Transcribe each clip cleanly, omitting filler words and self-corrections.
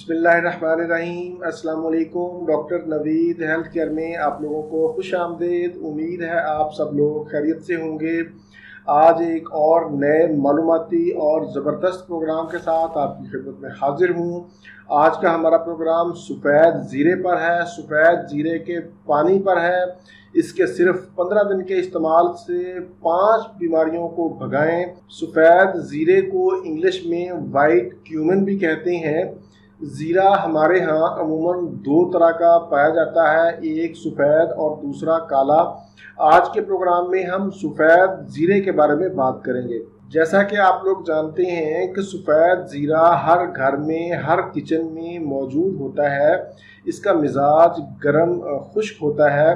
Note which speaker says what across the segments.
Speaker 1: बिस्मिल्लाहिर्रहमानिर्रहीम। अस्सलाम वालेकुम। डॉक्टर नवीद हेल्थ केयर में आप लोगों को खुश आमदीद। उम्मीद है आप सब लोग खैरियत से होंगे। आज एक और नए मालूमाती और ज़बरदस्त प्रोग्राम के साथ आपकी खिदमत में हाजिर हूँ। आज का हमारा प्रोग्राम सफ़ेद ज़ीरे पर है, सफ़ेद ज़ीरे के पानी पर है। इसके सिर्फ 15 दिन के इस्तेमाल से 5 बीमारियों को भगाएं। सफ़ेद ज़ीरे को इंग्लिश में वाइट क्यूमिन भी कहते हैं। ज़ीरा हमारे यहाँ अमूमन 2 तरह का पाया जाता है, एक सफ़ेद और दूसरा काला। आज के प्रोग्राम में हम सफ़ेद ज़ीरे के बारे में बात करेंगे। जैसा कि आप लोग जानते हैं कि सफ़ेद ज़ीरा हर घर में, हर किचन में मौजूद होता है। इसका मिजाज गर्म खुश्क होता है।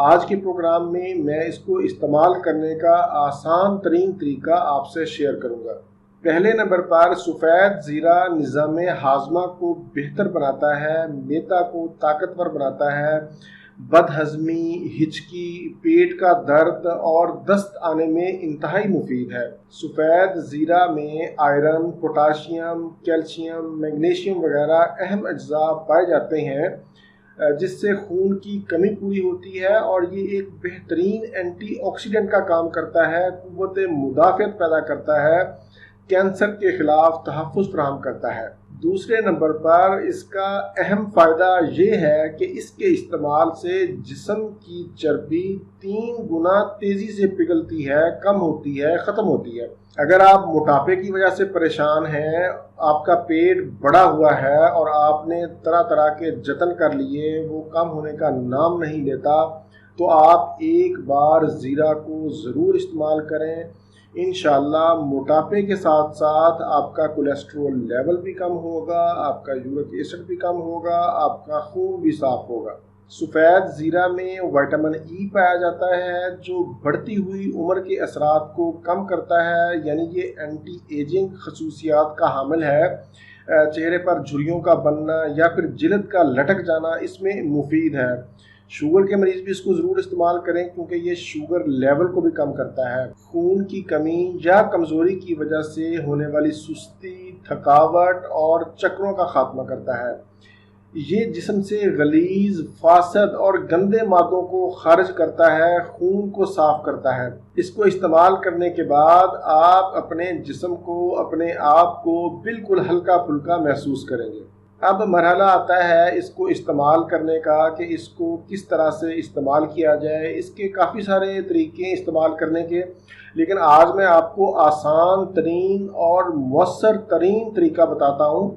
Speaker 1: आज के प्रोग्राम में मैं इसको इस्तेमाल करने का आसान तरीन तरीका आपसे शेयर करूँगा। पहले नंबर पर सफ़ेद ज़ीरा निज़ाम हाज़मा को बेहतर बनाता है, मेदा को ताकतवर बनाता है, बदहज़मी, हिचकी, पेट का दर्द और दस्त आने में इंतहाई मुफीद है। सफ़ेद ज़ीरा में आयरन, पोटाशियम, कैल्शियम, मैग्नीशियम वगैरह अहम अज्जा पाए जाते हैं जिससे खून की कमी पूरी होती है और ये एक बेहतरीन एंटीऑक्सीडेंट का काम करता है, क़ुव्वत मुदाफ़अत पैदा करता है, कैंसर के खिलाफ तहफ़्फ़ुज़ फराहम करता है। दूसरे नंबर पर इसका अहम फ़ायदा ये है कि इसके इस्तेमाल से जिस्म की चर्बी 3 गुना तेज़ी से पिघलती है, कम होती है, ख़त्म होती है। अगर आप मोटापे की वजह से परेशान हैं, आपका पेट बड़ा हुआ है और आपने तरह तरह के जतन कर लिए, वो कम होने का नाम नहीं लेता, तो आप एक बार ज़ीरा को ज़रूर इस्तेमाल करें। इंशाअल्लाह मोटापे के साथ साथ आपका कोलेस्ट्रॉल लेवल भी कम होगा, आपका यूरिक एसिड भी कम होगा, आपका खून भी साफ होगा। सफ़ेद ज़ीरा में विटामिन ई पाया जाता है जो बढ़ती हुई उम्र के असरात को कम करता है, यानी ये एंटी एजिंग खसूसियात का हामिल है। चेहरे पर झुर्रियों का बनना या फिर जिल्द का लटक जाना इसमें मुफीद है। शुगर के मरीज़ भी इसको ज़रूर इस्तेमाल करें क्योंकि ये शुगर लेवल को भी कम करता है। खून की कमी या कमज़ोरी की वजह से होने वाली सुस्ती, थकावट और चक्करों का खात्मा करता है। ये जिस्म से गलीज़, फासद और गंदे मादों को खारिज करता है, खून को साफ़ करता है। इसको इस्तेमाल करने के बाद आप अपने जिस्म को, अपने आप को बिल्कुल हल्का फुल्का महसूस करेंगे। अब मरहला आता है इसको इस्तेमाल करने का कि इसको किस तरह से इस्तेमाल किया जाए। इसके काफ़ी सारे तरीके इस्तेमाल करने के, लेकिन आज मैं आपको आसान तरीन और मौसर तरीन तरीका बताता हूँ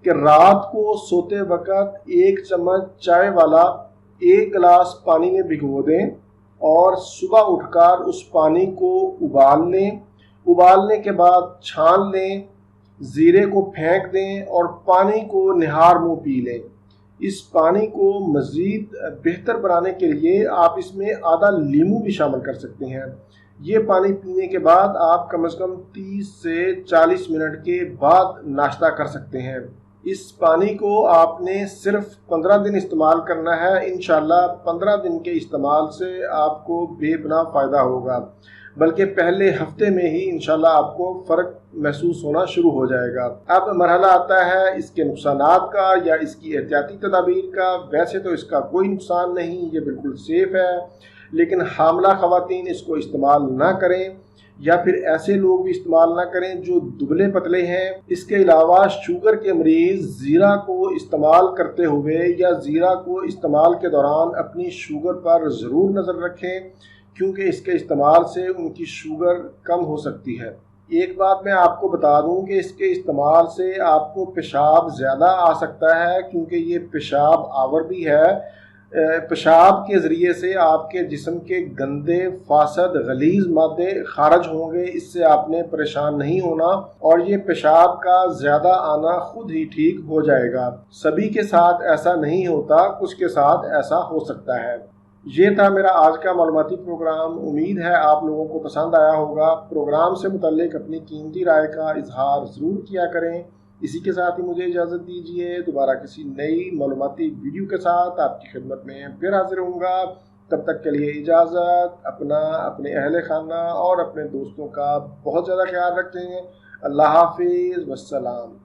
Speaker 1: कि रात को सोते वक़्त 1 चम्मच चाय वाला 1 गिलास पानी में भिगो दें और सुबह उठकर उस पानी को उबाल लें। उबालने के बाद छान लें, ज़ीरे को फेंक दें और पानी को निहार मुँह पी लें। इस पानी को मज़ीद बेहतर बनाने के लिए आप इसमें आधा लीमू भी शामिल कर सकते हैं। ये पानी पीने के बाद आप कम से कम 30 से 40 मिनट के बाद नाश्ता कर सकते हैं। इस पानी को आपने सिर्फ 15 दिन इस्तेमाल करना है। इंशाअल्लाह 15 दिन के इस्तेमाल से आपको बेपनाह फ़ायदा होगा, बल्कि पहले हफ्ते में ही इंशाल्लाह आपको फ़र्क महसूस होना शुरू हो जाएगा। अब मरहला आता है इसके नुकसानात का या इसकी एहतियाती तदाबीर का। वैसे तो इसका कोई नुकसान नहीं, ये बिल्कुल सेफ़ है, लेकिन हामला ख़वातीन इसको इस्तेमाल ना करें या फिर ऐसे लोग भी इस्तेमाल ना करें जो दुबले पतले हैं। इसके अलावा शुगर के मरीज़ ज़ीरा को इस्तेमाल करते हुए या ज़ीरा को इस्तेमाल के दौरान अपनी शुगर पर ज़रूर नज़र रखें क्योंकि इसके इस्तेमाल से उनकी शुगर कम हो सकती है। एक बात मैं आपको बता दूं कि इसके इस्तेमाल से आपको पेशाब ज़्यादा आ सकता है क्योंकि ये पेशाब आवर भी है। पेशाब के ज़रिए से आपके जिस्म के गंदे, फासद, गलीज़ मादे खारिज होंगे। इससे आपने परेशान नहीं होना और ये पेशाब का ज़्यादा आना खुद ही ठीक हो जाएगा। सभी के साथ ऐसा नहीं होता, कुछ के साथ ऐसा हो सकता है। ये था मेरा आज का मालूमाती प्रोग्राम। उम्मीद है आप लोगों को पसंद आया होगा। प्रोग्राम से मुतल्लिक अपनी कीमती राय का इजहार ज़रूर किया करें। इसी के साथ ही मुझे इजाज़त दीजिए। दोबारा किसी नई मालूमाती वीडियो के साथ आपकी खिदमत में फिर हाजिर होऊंगा। तब तक के लिए इजाज़त। अपना, अपने अहले खाना और अपने दोस्तों का बहुत ज़्यादा ख्याल रखें। अल्लाह हाफिज़, वस्सलाम।